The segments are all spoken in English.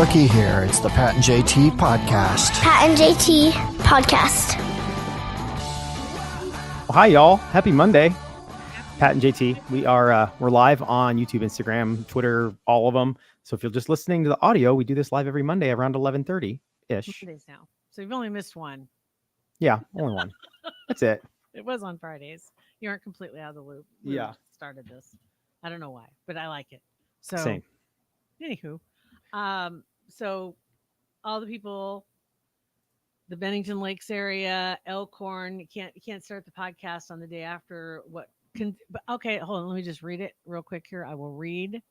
Lucky here. It's the Pat and JT podcast. Pat and JT podcast. Well, hi, y'all. Happy Monday. Pat and JT. We're live on YouTube, Instagram, Twitter, all of them. So if you're just listening to the audio, we do this live every Monday around 11:30-ish. Mondays now. So you've only missed one. Yeah, only one. That's it. It was on Fridays. You aren't completely out of the loop. We started this. I don't know why, but I like it. So, Same. Anywho, so all the people, the Bennington Lakes area, Elkhorn, you can't start the podcast on the day after. Okay, hold on. Let me just read it real quick here. I will read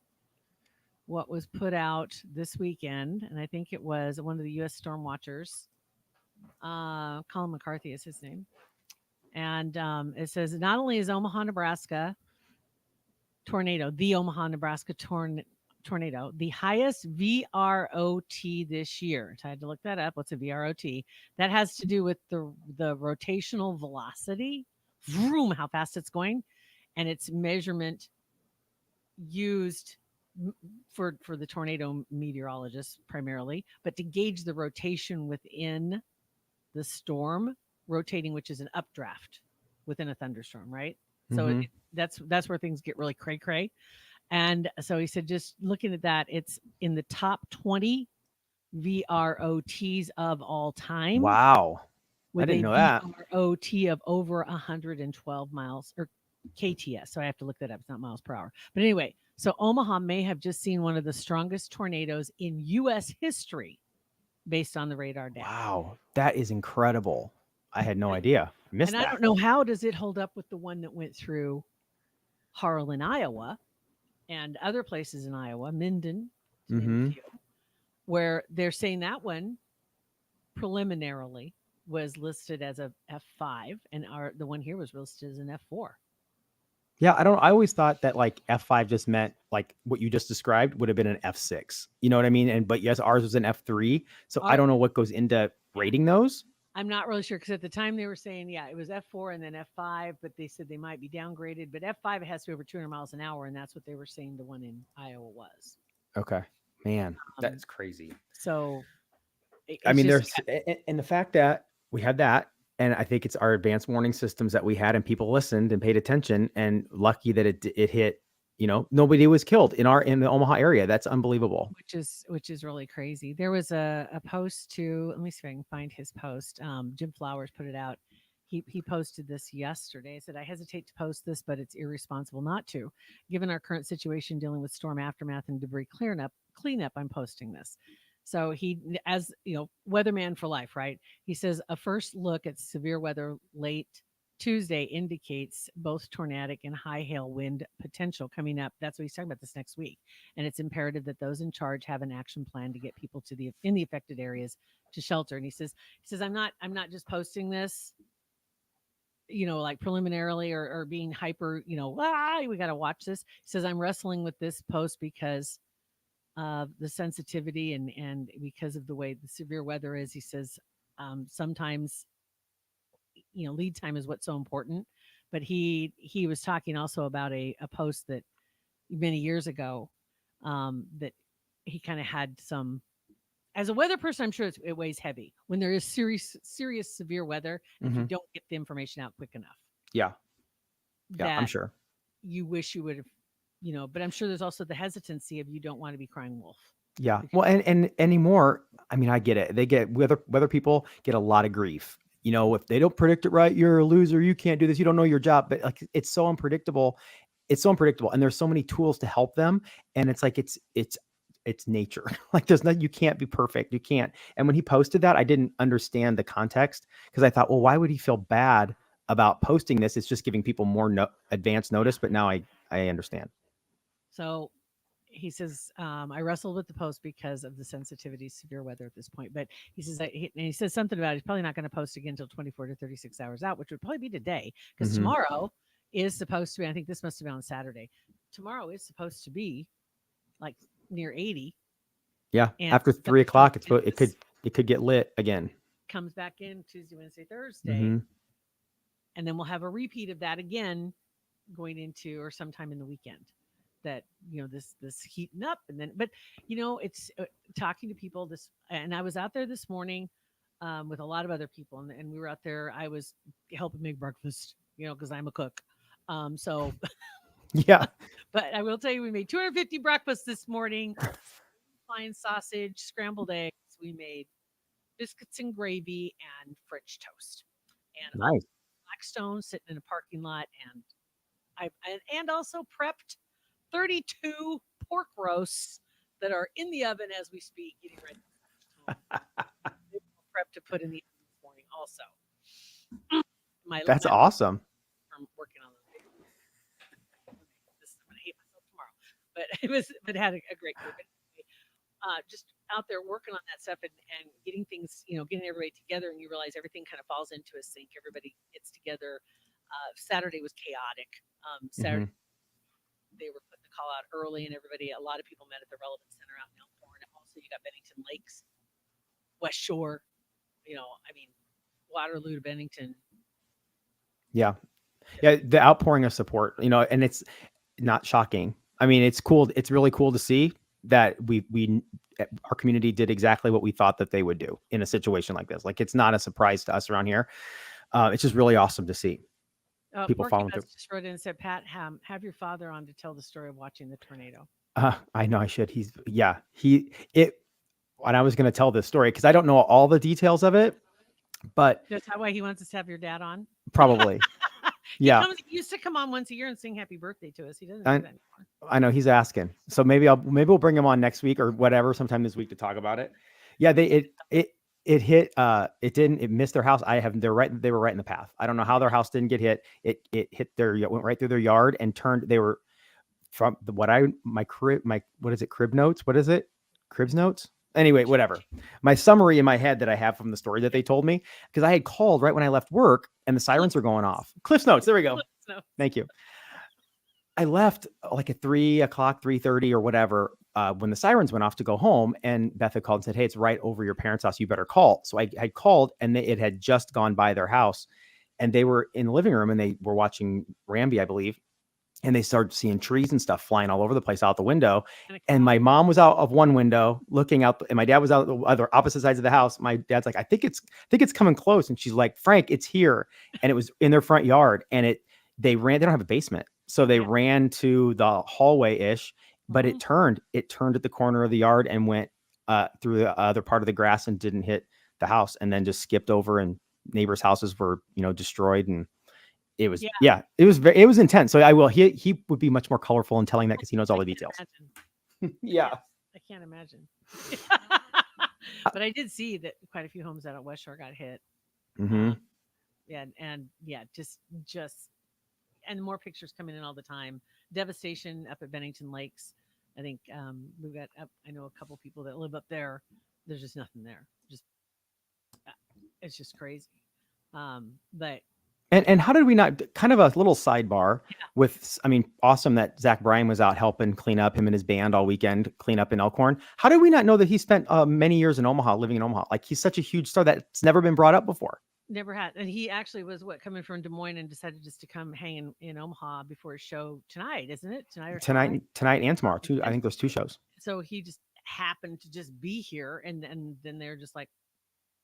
what was put out this weekend, and I think it was one of the U.S. Storm Watchers. Colin McCarthy is his name. And it says, not only is Omaha, Nebraska tornado, the Omaha, Nebraska tornado, the highest VROT this year. So I had to look that up. What's a VROT? That has to do with the rotational velocity, vroom, how fast it's going, and its measurement used for the tornado meteorologists primarily, but to gauge the rotation within the storm rotating, which is an updraft within a thunderstorm, right? So that's where things get really cray. And so he said, just looking at that, it's in the top 20 VROTs of all time. Wow. I didn't know that. VROT of over 112 miles or KTS. So I have to look that up. It's not miles per hour. But anyway, so Omaha may have just seen one of the strongest tornadoes in U.S. history based on the radar data. Wow. That is incredible. I had no idea. I missed that. I don't know, how does it hold up with the one that went through Harlan, Iowa, and other places in Iowa, Minden, where they're saying that one preliminarily was listed as a F5, and the one here was listed as an F4. Yeah, I always thought that like F5 just meant like what you just described would have been an F6. You know what I mean? But yes, ours was an F3. So I don't know what goes into rating those. I'm not really sure, because at the time they were saying, it was F4 and then F5, but they said they might be downgraded. But F5, it has to be over 200 miles an hour, and that's what they were saying the one in Iowa was. Okay. Man, that's crazy. So, there's and the fact that we had that, and I think it's our advanced warning systems that we had, and people listened and paid attention, and lucky that it hit. Nobody was killed in the Omaha area. That's unbelievable. Which is really crazy. There was a post to, let me see if I can find his post. Jim Flowers put it out. He posted this yesterday. He said, I hesitate to post this, but it's irresponsible not to. Given our current situation dealing with storm aftermath and debris cleanup, I'm posting this. So he, as weatherman for life, right? He says a first look at severe weather late Tuesday indicates both tornadic and high hail wind potential coming up. That's what he's talking about this next week. And it's imperative that those in charge have an action plan to get people in the affected areas to shelter. And he says, I'm not just posting this, like preliminarily or being hyper, we got to watch this. He says, I'm wrestling with this post because of the sensitivity and because of the way the severe weather is. He says, sometimes lead time is what's so important. But he was talking also about a post that many years ago that he kind of had some, as a weather person, I'm sure it weighs heavy when there is serious severe weather. If you don't get the information out quick enough. Yeah, I'm sure. You wish you would have, but I'm sure there's also the hesitancy of you don't want to be crying wolf. Yeah. Well, and anymore, I get it. They get weather people get a lot of grief. If they don't predict it right, you're a loser. You can't do this. You don't know your job. But like, it's so unpredictable. And there's so many tools to help them. And it's like, it's nature. Like there's nothing, you can't be perfect. You can't. And when he posted that, I didn't understand the context, because I thought, well, why would he feel bad about posting this? It's just giving people more advance notice. But now I understand. So he says, I wrestled with the post because of the sensitivity of severe weather at this point. But he says, he says something about he's probably not going to post again until 24 to 36 hours out, which would probably be today, because tomorrow is supposed to be, I think this must have been on Saturday. Tomorrow is supposed to be like near 80. Yeah. After 3 o'clock, it could get lit again. Comes back in Tuesday, Wednesday, Thursday. And then we'll have a repeat of that again going into or sometime in the weekend. that this heating up, and then but it's talking to people this, and I was out there this morning with a lot of other people, and we were out there. I was helping make breakfast, because I'm a cook. So, Yeah. but I will tell you, we made 250 breakfasts this morning. Fine sausage, scrambled eggs. We made biscuits and gravy and French toast. And I'm Nice. Blackstone sitting in a parking lot, and and also prepped 32 pork roasts that are in the oven as we speak, getting ready. They were prepped to put in the oven this morning. Also, That's my awesome. from working on those videos. I'm gonna hate myself tomorrow, but it had a great group. Just out there working on that stuff, and getting things, getting everybody together, and you realize everything kind of falls into a sync. Everybody gets together. Saturday was chaotic. Saturday they were putting the call out early, and a lot of people met at the Relevant Center out in Elkhorn. Also, you got Bennington Lakes, West Shore. I mean, Waterloo to Bennington. Yeah. Yeah. The outpouring of support, and it's not shocking. I mean, it's cool. It's really cool to see that our community did exactly what we thought that they would do in a situation like this. Like, it's not a surprise to us around here. It's just really awesome to see people following through. Just wrote in and said, Pat, have your father on to tell the story of watching the tornado. I know I should. And I was going to tell this story because I don't know all the details of it, but that's why he wants us to have your dad on. Probably. Yeah. He used to come on once a year and sing happy birthday to us. He doesn't do that anymore. I know he's asking. So maybe we'll bring him on next week or whatever, sometime this week to talk about it. Yeah. It missed their house. They were right in the path. I don't know how their house didn't get hit. It went right through their yard and turned. They were from crib notes. What is it? Cribs notes. Anyway, whatever. My summary in my head that I have from the story that they told me, because I had called right when I left work and the sirens were going off. Cliff's Notes. There we go. Thank you. I left like at 3:30 or whatever when the sirens went off to go home, and Beth had called and said, "Hey, it's right over your parents' house. You better call." So I had called, and it had just gone by their house, and they were in the living room and they were watching Ramby, I believe. And they started seeing trees and stuff flying all over the place out the window. And my mom was out of one window looking out, and my dad was out the other opposite sides of the house. My dad's like, I think it's coming close. And she's like, Frank, it's here. And it was in their front yard. And they don't have a basement. So they ran to the hallway ish, but it turned at the corner of the yard and went through the other part of the grass and didn't hit the house, and then just skipped over, and neighbors' houses were, destroyed. And it was, it was intense. So he would be much more colorful in telling that because he knows all the details. Yeah. I can't imagine. But I did see that quite a few homes out at West Shore got hit. Mm-hmm. Just, and more pictures coming in all the time. Devastation up at Bennington Lakes. I think we've got, I know a couple people that live up there. There's just nothing there. It's just crazy. But And how did we not, kind of a little sidebar with, awesome that Zach Bryan was out helping clean up, him and his band all weekend, clean up in Elkhorn. How did we not know that he spent many years in Omaha, living in Omaha? Like, he's such a huge star that's never been brought up before. Never had. And he actually was coming from Des Moines and decided just to come hang in Omaha before his show tonight, isn't it? Tonight and tomorrow. I think there's 2 shows. So he just happened to just be here, and then they're just like,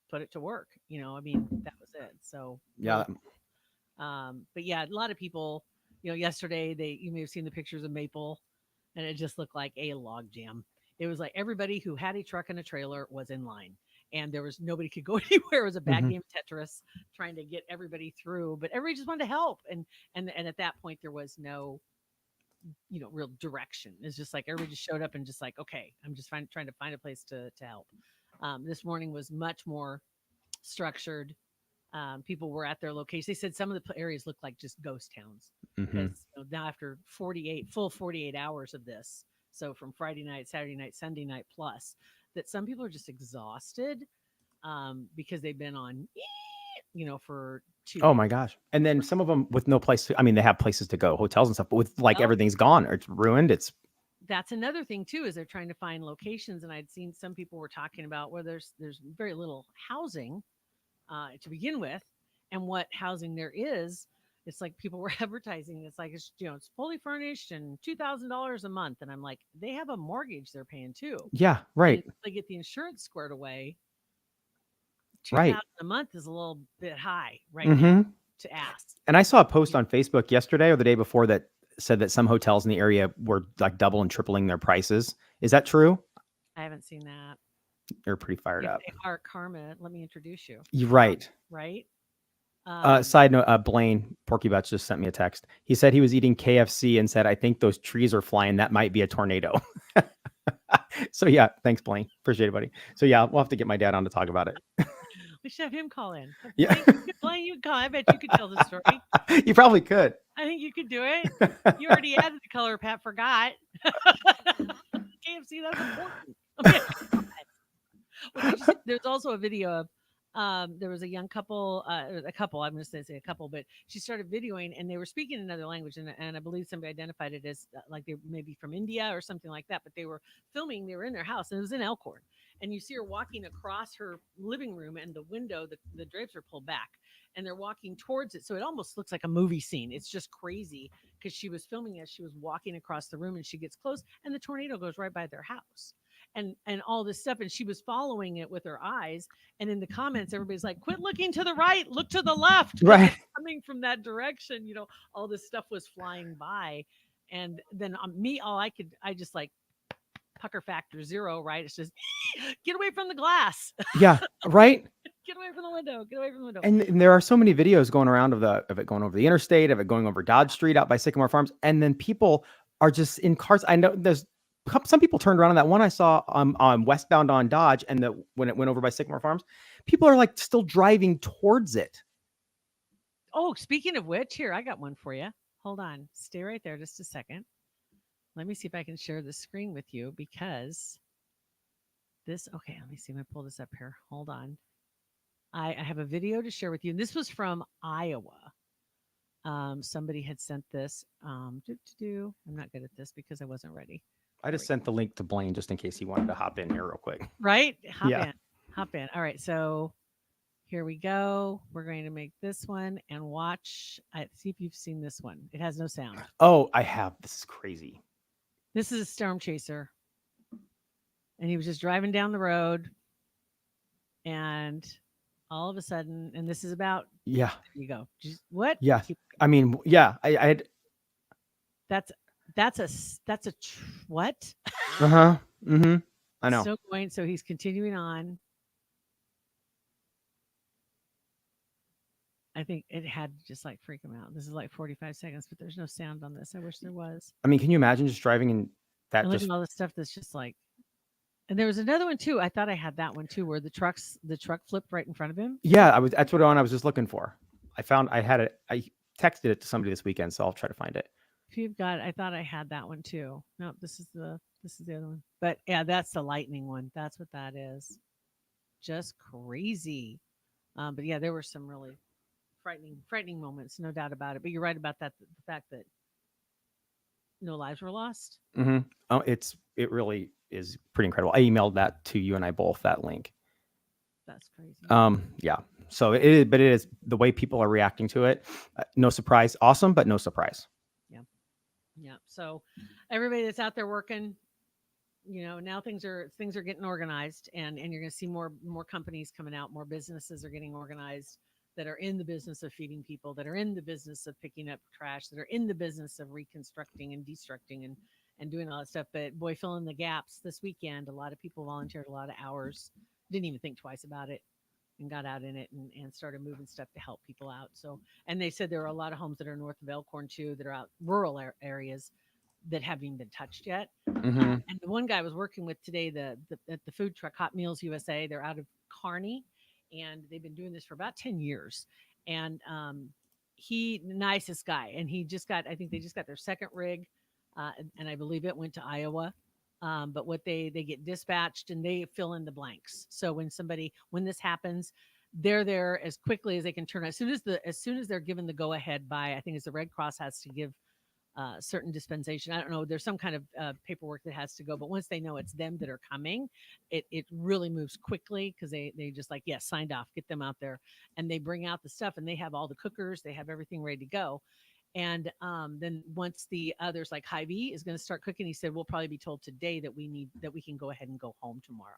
put it to work. That was it. So yeah. But yeah, a lot of people, yesterday you may have seen the pictures of Maple, and it just looked like a log jam. It was like everybody who had a truck and a trailer was in line, and there was nobody could go anywhere. It was a bad game of Tetris trying to get everybody through, but everybody just wanted to help. And at that point there was no, real direction. It's just like everybody just showed up and just like, okay, I'm just trying to find a place to help. This morning was much more structured. People were at their location. They said some of the areas looked like just ghost towns. Because now after 48 hours of this, so from Friday night, Saturday night, Sunday night plus, that some people are just exhausted because they've been on, for 2 Oh my gosh. And then some of them with no place to, they have places to go, hotels and stuff, but with everything's gone or it's ruined. That's another thing too, is they're trying to find locations. And I'd seen some people were talking about where there's very little housing to begin with, and what housing there is It's like people were advertising. It's like it's fully furnished and $2,000 a month, and I'm like, they have a mortgage they're paying too. Yeah, And right, if they get the insurance squared away, right. 2,000 a month is a little bit high right now Hmm. to ask. And I saw a post on Facebook yesterday or the day before that said that some hotels in the area were like double and tripling their prices. Is that true? I haven't seen that. You're pretty fired If up. they are, Karma, let me introduce you. You're right. Right? Side note, Blaine Porky Butts just sent me a text. He said he was eating KFC and said, I think those trees are flying. That might be a tornado. So yeah, thanks, Blaine. Appreciate it, buddy. So yeah, we'll have to get my dad on to talk about it. We should have him call in. Yeah. Blaine, you call. I bet you could tell the story. You probably could. I think you could do it. You already added the color Pat forgot. KFC, that's important. Well, there's also a video of there was a young couple, I'm going to say a couple, but she started videoing and they were speaking another language. And I believe somebody identified it as like they maybe from India or something like that. But they were filming, they were in their house and it was in Elkhorn. And you see her walking across her living room and the window, the drapes are pulled back and they're walking towards it. So it almost looks like a movie scene. It's just crazy because she was filming as she was walking across the room and she gets close and the tornado goes right by their house. And all this stuff, and she was following it with her eyes. And in the comments, everybody's like, "Quit looking to the right, look to the left." Right. Coming from that direction, all this stuff was flying by, and then I just like pucker factor 0, right? It's just get away from the glass, Yeah, right. get away from the window, get away from the window. And there are so many videos going around of it going over the interstate, of it going over Dodge Street out by Sycamore Farms, and then people are just in cars. I know there's some people turned around on that one I saw on westbound on Dodge, and when it went over by Sycamore Farms, people are like still driving towards it. Oh, speaking of which, here I got one for you. Hold on, stay right there just a second. Let me see if I can share the screen with you because okay, let me see if I pull this up here. Hold on. I have a video to share with you. And this was from Iowa. Somebody had sent this. I'm not good at this because I wasn't ready. I just sent the link to Blaine just in case he wanted to hop in here real quick. Right? Hop in. All right. So here we go. We're going to make this one and watch. See if you've seen this one. It has no sound. Oh, I have. This is crazy. This is a storm chaser. And he was just driving down the road. And all of a sudden, and this is about. Yeah. There you go. What? Yeah. I mean, yeah. I had. That's a what? Uh-huh. Mm-hmm. I know. So he's continuing on. I think it had to just like freak him out. This is like 45 seconds, but there's no sound on this. I wish there was. I mean, can you imagine just driving in that? And look at all this stuff that's just like. And there was another one too. I thought I had that one too, where the truck flipped right in front of him. Yeah, that's what I was just looking for. I had it. I texted it to somebody this weekend, so I'll try to find it. If you've got, I thought I had that one too. No, this is the other one. But yeah, that's the lightning one. That's what that is. Just crazy. But yeah, there were some really frightening moments, no doubt about it. But you're right about that. The fact that no lives were lost. Mm-hmm. Oh, it really is pretty incredible. I emailed that to you and I both, that link. That's crazy. Yeah. So it is the way people are reacting to it. No surprise. Awesome, but no surprise. Yeah. So everybody that's out there working, now things are getting organized and you're going to see more companies coming out, more businesses are getting organized that are in the business of feeding people, that are in the business of picking up trash, that are in the business of reconstructing and destructing and doing all that stuff. But boy, fill in the gaps this weekend. A lot of people volunteered a lot of hours, didn't even think twice about it, and got out in it and started moving stuff to help people out. So, and they said there are a lot of homes that are north of Elkhorn too, that are out rural areas that haven't even been touched yet. Mm-hmm. And the one guy I was working with today, at the food truck, Hot Meals USA, they're out of Kearney, and they've been doing this for about 10 years. And nicest guy. And I think they just got their second rig. And I believe it went to Iowa. But what they get dispatched and they fill in the blanks. So when this happens, they're there as quickly as they can turn. As soon as they're given the go ahead by, I think it's the Red Cross has to give certain dispensation. I don't know. There's some kind of paperwork that has to go, but once they know it's them that are coming, it really moves quickly because they just like, yes, signed off, get them out there, and they bring out the stuff, and they have all the cookers, they have everything ready to go. And then once the others, like Hy-Vee is going to start cooking, he said we'll probably be told today that we can go ahead and go home tomorrow.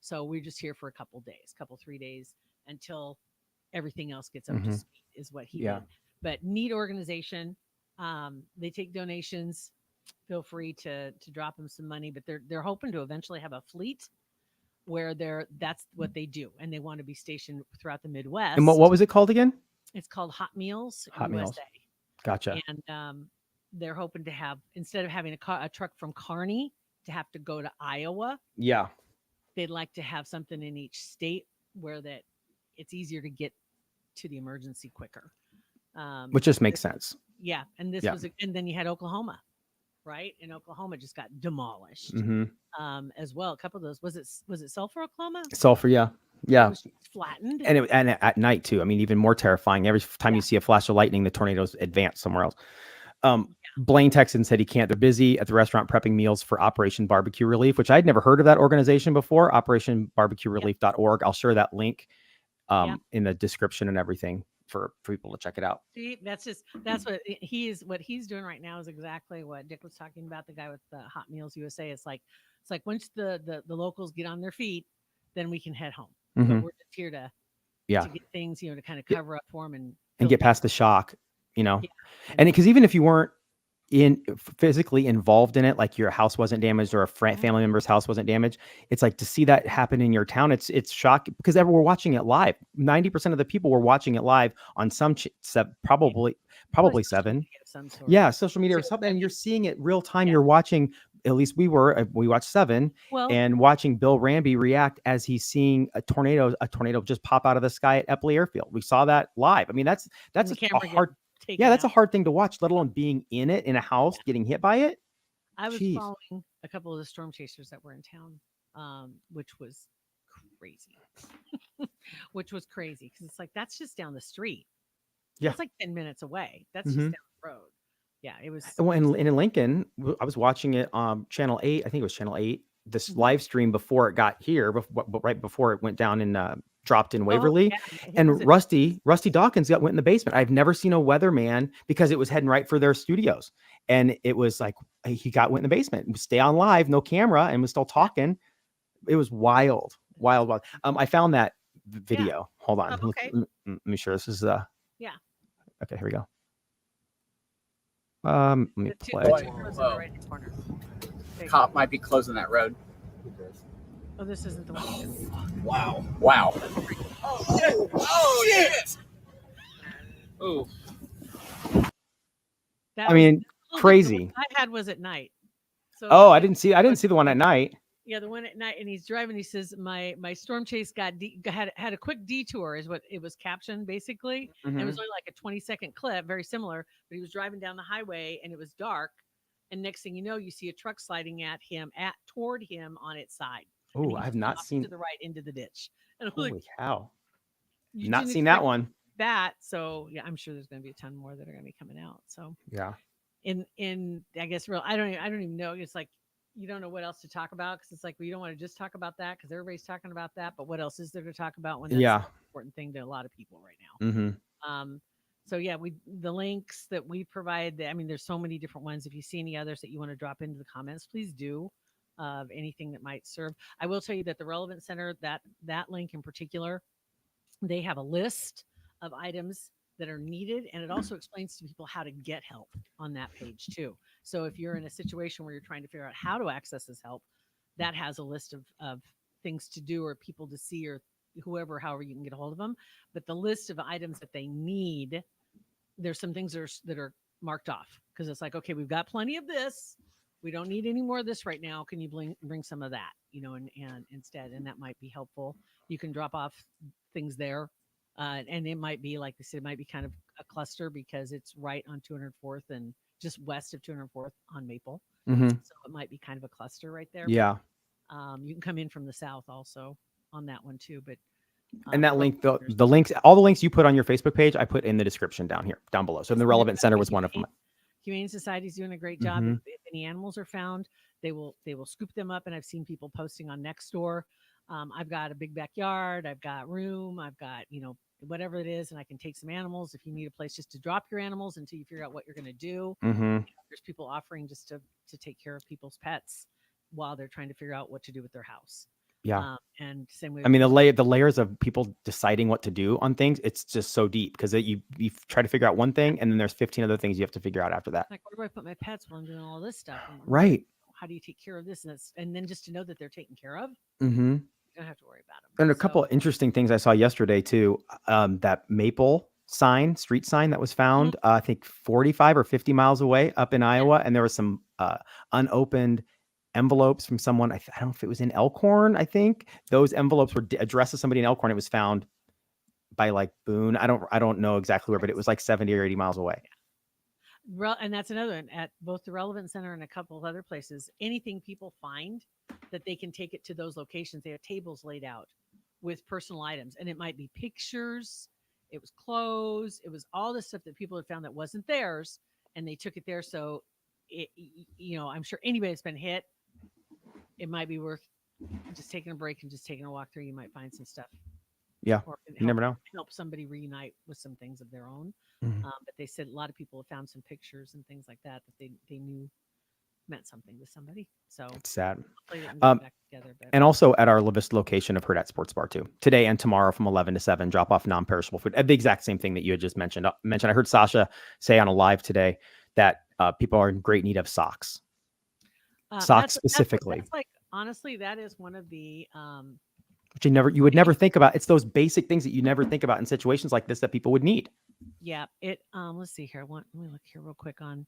So we're just here for a couple days, 3 days until everything else gets up to speed, is what he did. But neat organization. They take donations. Feel free to drop them some money, but they're hoping to eventually have a fleet where that's what they do, and they want to be stationed throughout the Midwest. And what was it called again? It's called Hot Meals Hot USA. Meals. Gotcha. And they're hoping to have, instead of having a truck from Kearney to have to go to Iowa, they'd like to have something in each state where that it's easier to get to the emergency quicker. Which just makes sense. Yeah. And this was, and then you had Oklahoma, right? And Oklahoma just got demolished as well. A couple of those, was it Sulphur, Oklahoma? Sulphur, yeah. It was flattened. And at night too. I mean, even more terrifying. Every time you see a flash of lightning, the tornadoes advance somewhere else. Blaine Texan said he can't. They're busy at the restaurant prepping meals for Operation Barbecue Relief, which I'd never heard of that organization before. OperationBarbecueRelief.org. I'll share that link in the description and everything for people to check it out. See, that's what he's doing right now is exactly what Dick was talking about. The guy with the Hot Meals USA. It's like once the locals get on their feet, then we can head home. But we're just here to get things, to kind of cover up for them and get past the shock, and because even if you weren't physically involved in it, like your house wasn't damaged or a family member's house wasn't damaged, it's like to see that happen in your town. It's shocking because we're watching it live. 90% of the people were watching it live on some probably seven. Social media or something. And you're seeing it real time. You're watching. At least we watched 7 and watching Bill Ramby react as he's seeing a tornado just pop out of the sky at Eppley Airfield. We saw that live. I mean, that's a hard. That's a hard thing to watch, let alone being in it in a house, getting hit by it. I was following a couple of the storm chasers that were in town, which was crazy. Because it's like, that's just down the street. It's like 10 minutes away. That's just down the road. Yeah, it was. And in Lincoln, I was watching it on Channel 8. I think it was Channel 8. This live stream before it got here, right before it went down and dropped in Waverly. And Rusty Dawkins went in the basement. I've never seen a weatherman because it was heading right for their studios. And it was like he went in the basement, stay on live, no camera, and was still talking. It was wild. I found that video. Yeah. Hold on. Okay. Let me share. This is Okay, here we go. Let me play. Right corner. Cop might be closing that road. Oh, this isn't the one. Wow. Oh shit. Oh. Crazy. The I had was at night. So I didn't see the one at night. Yeah, the one at night, and he's driving. He says, "My storm chase had a quick detour," is what it was captioned basically. And it was only like a 20-second clip, very similar. But he was driving down the highway, and it was dark. And next thing you know, you see a truck sliding toward him on its side. Oh, I have not seen to the right into the ditch. And holy cow! Not seen that one. So yeah, I'm sure there's going to be a ton more that are going to be coming out. So yeah. In I guess I don't even know. It's like, you don't know what else to talk about because it's like, well, you don't want to just talk about that because everybody's talking about that. But what else is there to talk about when that's an important thing to a lot of people right now? So yeah, the links that we provide, there's so many different ones. If you see any others that you want to drop into the comments, please do, of anything that might serve. I will tell you that the Relevant Center, that link in particular, they have a list of items that are needed. And it also explains to people how to get help on that page too. So if you're in a situation where you're trying to figure out how to access this help, that has a list of things to do or people to see or however you can get a hold of them. But the list of items that they need, there's some things that are marked off because it's like, okay, we've got plenty of this. We don't need any more of this right now. Can you bring some of that, and instead, and that might be helpful. You can drop off things there. And it might be, like they said, it might be kind of a cluster because it's right on 204th and just west of 204th on Maple. So it might be kind of a cluster right there. Yeah. But, you can come in from the south also on that one too. But and that link, the links, all the links you put on your Facebook page, I put in the description down below. So the Relevant Center was one of them. Humane Society's doing a great job. Mhm. If any animals are found, they will scoop them up. And I've seen people posting on Nextdoor. I've got a big backyard. I've got room. I've got, whatever it is. And I can take some animals if you need a place just to drop your animals until you figure out what you're going to do. Mhm. There's people offering just to take care of people's pets while they're trying to figure out what to do with their house. Yeah. And same way. I mean, the layers of people deciding what to do on things, it's just so deep because you try to figure out one thing and then there's 15 other things you have to figure out after that. Like, where do I put my pets while I'm doing all this stuff? Right. How do you take care of this? And then just to know that they're taken care of, Mm-hmm. you don't have to worry about them. And a couple of interesting things I saw yesterday too. That maple street sign that was found, I think 45 or 50 miles away up in Iowa. And there was some unopened envelopes from someone. I don't know if it was in Elkhorn. I think those envelopes were addressed to somebody in Elkhorn. It was found by like Boone. I don't know exactly where, but it was like 70 or 80 miles away. And that's another one at both the Relevant Center and a couple of other places. Anything people find that they can take it to those locations. They have tables laid out with personal items, and it might be pictures. It was clothes. It was all the stuff that people had found that wasn't theirs, and they took it there. So, I'm sure anybody that's been hit, it might be worth just taking a break and just taking a walk through. You might find some stuff. Yeah, you never know. Help somebody reunite with some things of their own. Mhm. But they said a lot of people have found some pictures and things like that they knew meant something to somebody. So It's sad. hopefully they can get back together. But And also at our La Vista location of Hurrdat Sports Bar too. Today and tomorrow from 11 to 7, drop off non-perishable food. The exact same thing that you had just mentioned. I heard Sasha say on a live today that people are in great need of socks. Socks specifically. That's like, honestly, that is one of the which you would never think about. It's those basic things that you never think about in situations like this that people would need. Yeah. Let's see here. Let me look here real quick on.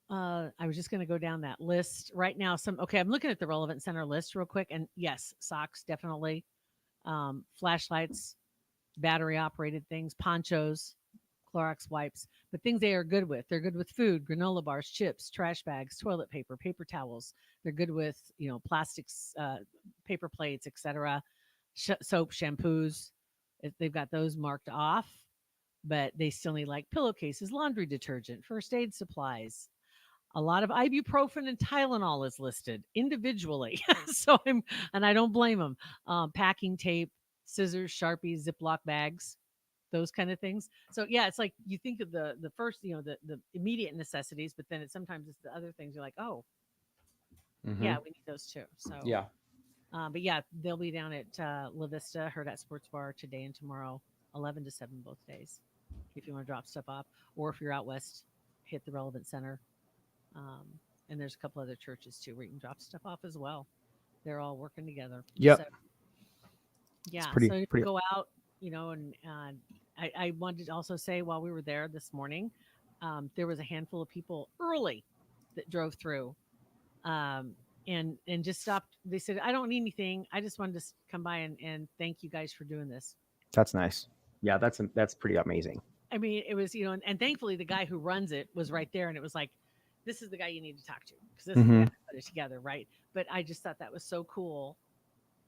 I was just going to go down that list right now. I'm looking at the Relevant Center list real quick, and yes, socks definitely, flashlights, battery operated things, ponchos, Clorox wipes, but things they are good with. They're good with food, granola bars, chips, trash bags, toilet paper, paper towels. They're good with, plastics, paper plates, etc. Soap, shampoos. They've got those marked off, but they still need like pillowcases, laundry detergent, first aid supplies. A lot of ibuprofen and Tylenol is listed individually. So I don't blame them. Packing tape, scissors, Sharpies, Ziploc bags, those kind of things. So yeah, it's like you think of the first, the immediate necessities, but then sometimes it's the other things you're like, oh, yeah, we need those too. So yeah. But yeah, they'll be down at La Vista, Hurrdat Sports Bar today and tomorrow, 11 to 7 both days. If you want to drop stuff off, or if you're out west, hit the Relevant Center. And there's a couple other churches too where you can drop stuff off as well. They're all working together. Yep. So, yeah. It's pretty, so pretty... go out, and I wanted to also say while we were there this morning, there was a handful of people early that drove through, and just stopped. They said, "I don't need anything. I just wanted to come by and thank you guys for doing this." That's nice. Yeah, that's pretty amazing. I mean, it was, and thankfully the guy who runs it was right there, and it was like, this is the guy you need to talk to because this is the guy that put it together, right? But I just thought that was so cool.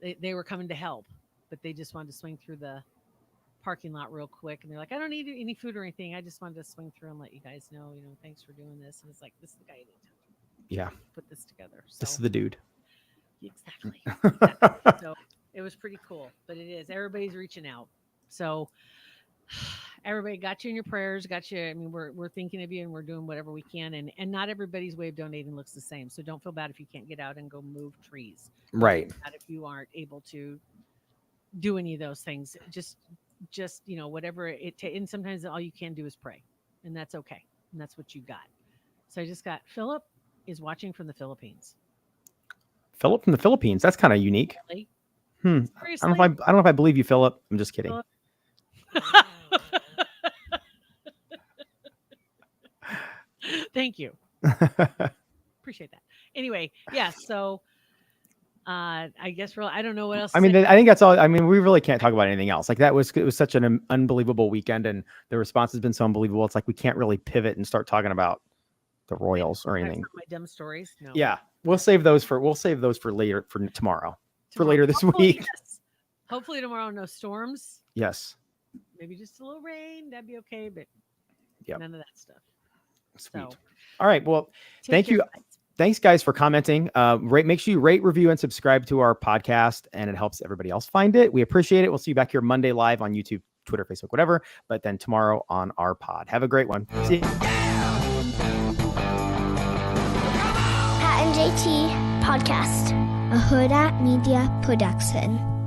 They were coming to help, but they just wanted to swing through the parking lot real quick, and they're like, I don't need any food or anything. I just wanted to swing through and let you guys know, thanks for doing this. And it's like, this is the guy you need to talk to. Yeah. Put this together. So, this is the dude. Exactly. So it was pretty cool, but it is. Everybody's reaching out. So everybody got you in your prayers, got you. I mean, we're thinking of you and we're doing whatever we can. And not everybody's way of donating looks the same. So don't feel bad if you can't get out and go move trees. Right. Not if you aren't able to do any of those things. Just whatever it takes. And sometimes all you can do is pray. And that's okay. And that's what you got. So I just got Philip is watching from the Philippines. Philip from the Philippines. That's kind of unique. Really? I don't know if I believe you, Philip. I'm just kidding. Thank you. Appreciate that. Anyway, yeah. So I guess I don't know what else. I mean, I think that's all. I mean, we really can't talk about anything else. Like it was such an unbelievable weekend, and the response has been so unbelievable. It's like we can't really pivot and start talking about the Royals or anything. My dumb stories. No. Yeah, we'll save those for later, for tomorrow. For later this week. Yes. Hopefully tomorrow, no storms. Yes. Maybe just a little rain. That'd be okay, but none of that stuff. Sweet. So, All right. Well, take thank care, you. guys. Thanks, guys, for commenting. Make sure you rate, review, and subscribe to our podcast, and it helps everybody else find it. We appreciate it. We'll see you back here Monday live on YouTube, Twitter, Facebook, whatever. But then tomorrow on our pod. Have a great one. See you. Pat and JT Podcast, a Hurrdat Media Production.